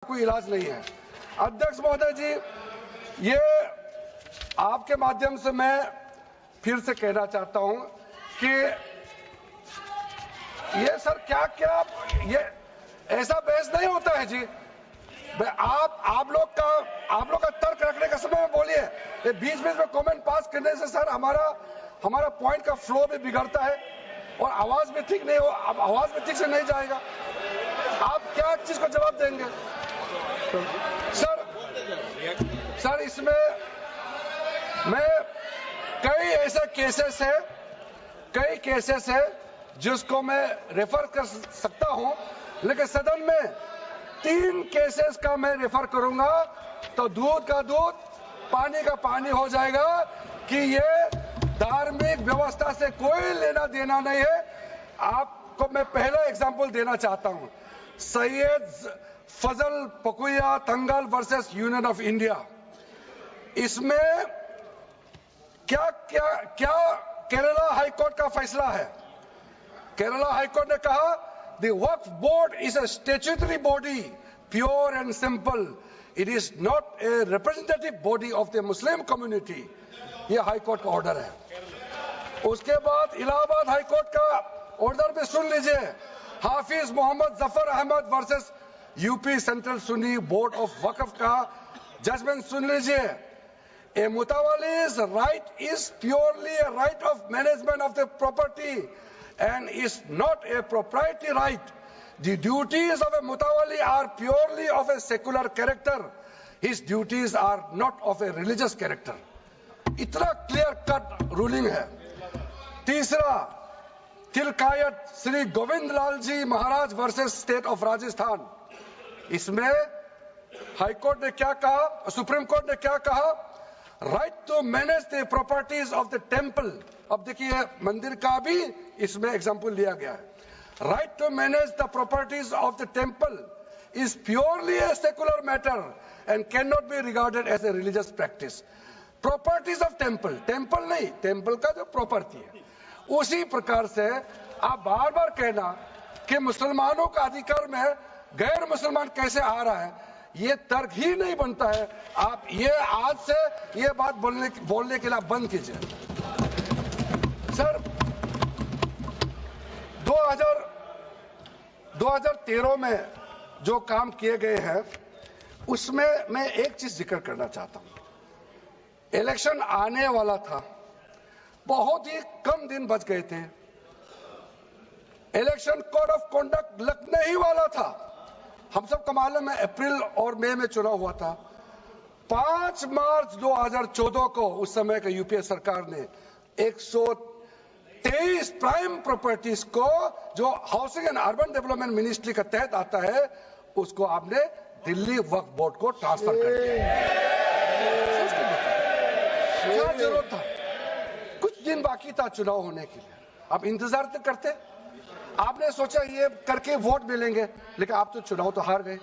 कोई इलाज नहीं है। अध्यक्ष महोदय जी, ये आपके माध्यम से मैं फिर से कहना चाहता हूं कि ये सर क्या ये ऐसा बहस नहीं होता है जी। आप लोग का तर्क रखने का समय में बोलिए, ये बीच में कमेंट पास करने से सर हमारा पॉइंट का फ्लो भी बिगड़ता है और आवाज भी ठीक नहीं हो, अब आवाज भी ठीक से नहीं जाएगा। आप क्या चीज को जवाब देंगे सर इसमें मैं कई ऐसे केसेस है जिसको मैं रेफर कर सकता हूं, लेकिन सदन में 3 केसेस का मैं रेफर करूंगा तो दूध का दूध पानी का पानी हो जाएगा कि ये धार्मिक व्यवस्था से कोई लेना देना नहीं है। आपको मैं पहला एग्जांपल देना चाहता हूं, सैयद फजल पकुया तंगल वर्सेस यूनियन ऑफ इंडिया। इसमें क्या केरला हाईकोर्ट का फैसला है। केरला हाईकोर्ट ने कहा the Waqf board is a statutory body, pure and simple, it is not a representative body of the Muslim community. यह हाईकोर्ट का ऑर्डर है। उसके बाद इलाहाबाद हाईकोर्ट का ऑर्डर भी सुन लीजिए, Hafiz Mohammad Zafar Ahmad versus UP central Sunni board of Waqf का जजमेंट सुन लीजिए। A mutawalli's right is purely a right of management of the property and is not a proprietary right. The duties of a mutawalli are purely of a secular character. His duties are not of a religious character. इतना clear cut ruling है। तीसरा, तिलकायत श्री गोविंद लाल जी महाराज versus state of Rajasthan. इसमें high court ने क्या कहा, supreme court ने क्या कहा, right to manage the properties of the temple. अब देखिए मंदिर का भी इसमें एग्जांपल लिया गया है। Right to manage the properties of the temple is purely a secular matter and can not be regarded as a religious practice. Properties of temple नहीं, टेम्पल का जो प्रॉपर्टी है। उसी प्रकार से आप बार बार कहना कि मुसलमानों का अधिकार में गैर मुसलमान कैसे आ रहा है, ये तर्क ही नहीं बनता है। आप ये आज से ये बात बोलने के लिए बंद कीजिए। सर 2013 में जो काम किए गए हैं उसमें मैं एक चीज जिक्र करना चाहता हूं। इलेक्शन आने वाला था, बहुत ही कम दिन बच गए थे, इलेक्शन कोड ऑफ कॉन्डक्ट लगने ही वाला था। हम सब को मालूम है अप्रैल और मई में चुनाव हुआ था। 5 मार्च 2014 को उस समय के यूपीए सरकार ने 123 प्राइम प्रॉपर्टीज को जो housing and urban development ministry के तहत आता है उसको आपने दिल्ली वक्फ बोर्ड को ट्रांसफर कर दिया। क्या जरूरत था? कुछ दिन बाकी था चुनाव होने के लिए, आप इंतजार तो करते। आपने सोचा ये करके वोट मिलेंगे, लेकिन आप तो चुनाव तो हार गए,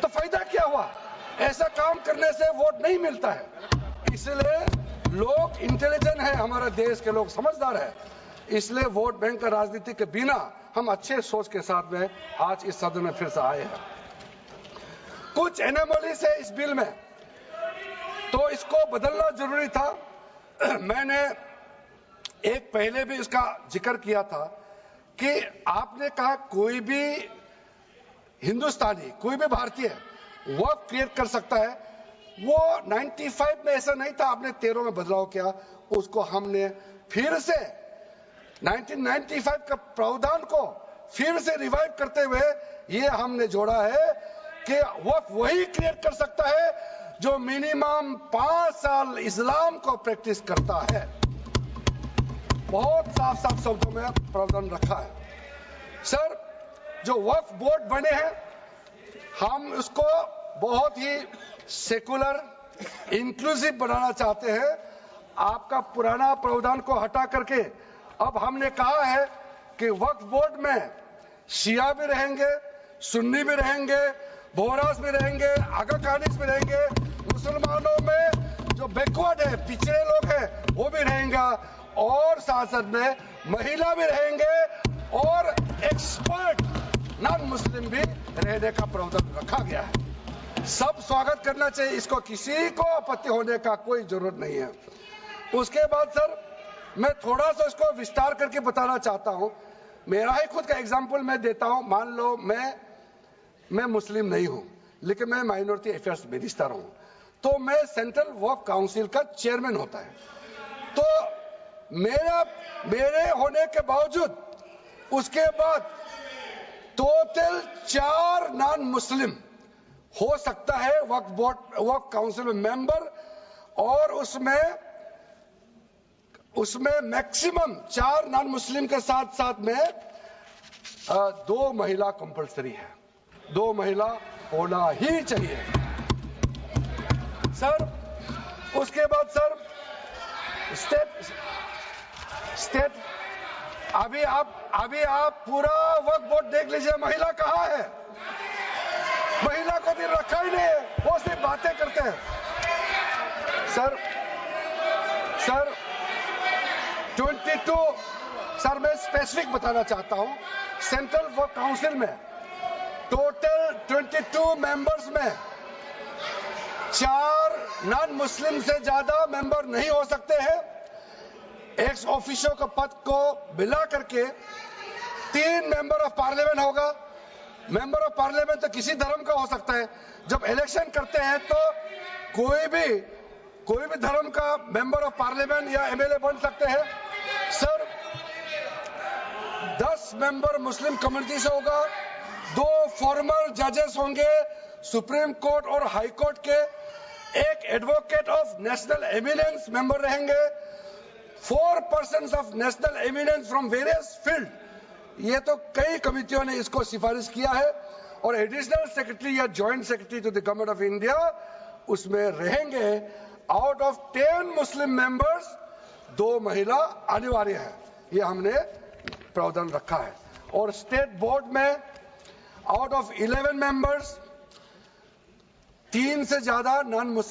तो फायदा क्या हुआ? ऐसा काम करने से वोट नहीं मिलता है। इसलिए लोग इंटेलिजेंट है, हमारे देश के लोग समझदार है, इसलिए वोट बैंक का राजनीति के बिना हम अच्छे सोच के साथ में आज इस सदन में फिर से आए हैं। कुछ एनोमलीज है इस बिल में, तो इसको बदलना जरूरी था। मैंने एक पहले भी इसका जिक्र किया था कि आपने कहा कोई भी हिंदुस्तानी, कोई भी भारतीय वक्फ क्रिएट कर सकता है। वो 95 में ऐसा नहीं था, आपने 13 में बदलाव किया। उसको हमने फिर से 1995 का प्रावधान को फिर से रिवाइव करते हुए ये हमने जोड़ा है कि वक्फ वही क्रिएट कर सकता है जो मिनिमम 5 साल इस्लाम को प्रैक्टिस करता है। बहुत साफ शब्दों में प्रावधान रखा है। सर, जो वक्फ बोर्ड बने हैं हम उसको बहुत ही सेकुलर इंक्लूसिव बनाना चाहते हैं। आपका पुराना प्रावधान को हटा करके अब हमने कहा है कि वक्फ बोर्ड में शिया भी रहेंगे, सुन्नी भी रहेंगे, बोहरास भी रहेंगे, आगा खानिस भी रहेंगे, मुसलमानों में जो बैकवर्ड है, पिछड़े लोग हैं वो भी रहेंगे, और साथ में महिला भी रहेंगे और एक्सपर्ट नॉन मुस्लिम भी रहने का प्रावधान रखा गया है। सब स्वागत करना चाहिए, इसको किसी को आपत्ति होने का कोई जरूरत नहीं है। उसके बाद सर मैं थोड़ा सा इसको विस्तार करके बताना चाहता हूं। मेरा ही खुद का एग्जांपल मैं देता हूं। मान लो मैं मुस्लिम नहीं हूं, लेकिन मैं माइनॉरिटी अफेयर्स मिनिस्टर हूं, तो मैं सेंट्रल वर्क काउंसिल का चेयरमैन होता है। तो मेरे होने के बावजूद उसके बाद टोटल 4 नॉन मुस्लिम हो सकता है वर्क काउंसिल में मेंबर, और उसमें मैक्सिमम 4 नॉन मुस्लिम के साथ साथ में 2 महिला कंपलसरी है। 2 महिला होना ही चाहिए सर। उसके बाद सर स्टेट अभी आप पूरा वर्क बोर्ड देख लीजिए, महिला कहाँ है? महिला को भी रखा ही नहीं है, वो सिर्फ बातें करते हैं। सर 22 सर मैं स्पेसिफिक बताना चाहता हूं। सेंट्रल वर्क काउंसिल में टोटल 22 मेंबर्स में 4 नॉन मुस्लिम से ज्यादा मेंबर नहीं हो सकते हैं। एक्स ऑफिशियो के पद को मिला करके 3 मेंबर ऑफ पार्लियामेंट होगा। मेंबर ऑफ पार्लियामेंट तो किसी धर्म का हो सकता है। जब इलेक्शन करते हैं तो कोई भी धर्म का मेंबर ऑफ पार्लियामेंट या एमएलए बन सकते हैं। सर 10 मेंबर मुस्लिम कम्युनिटी से होगा, 2 फॉर्मर जजेस होंगे सुप्रीम कोर्ट और हाई कोर्ट के, 1 advocate of national eminence member रहेंगे, 4 persons of national eminence from various field. ये तो कई कमिटियों ने इसको सिफारिश किया है। और एडिशनल सेक्रेटरी या joint secretary to the government of India उसमें रहेंगे। आउट ऑफ 10 मुस्लिम मेंबर्स 2 महिला अनिवार्य है, ये हमने प्रावधान रखा है। और स्टेट बोर्ड में आउट ऑफ 11 मेंबर्स 3 से ज्यादा नॉन मुस्लिम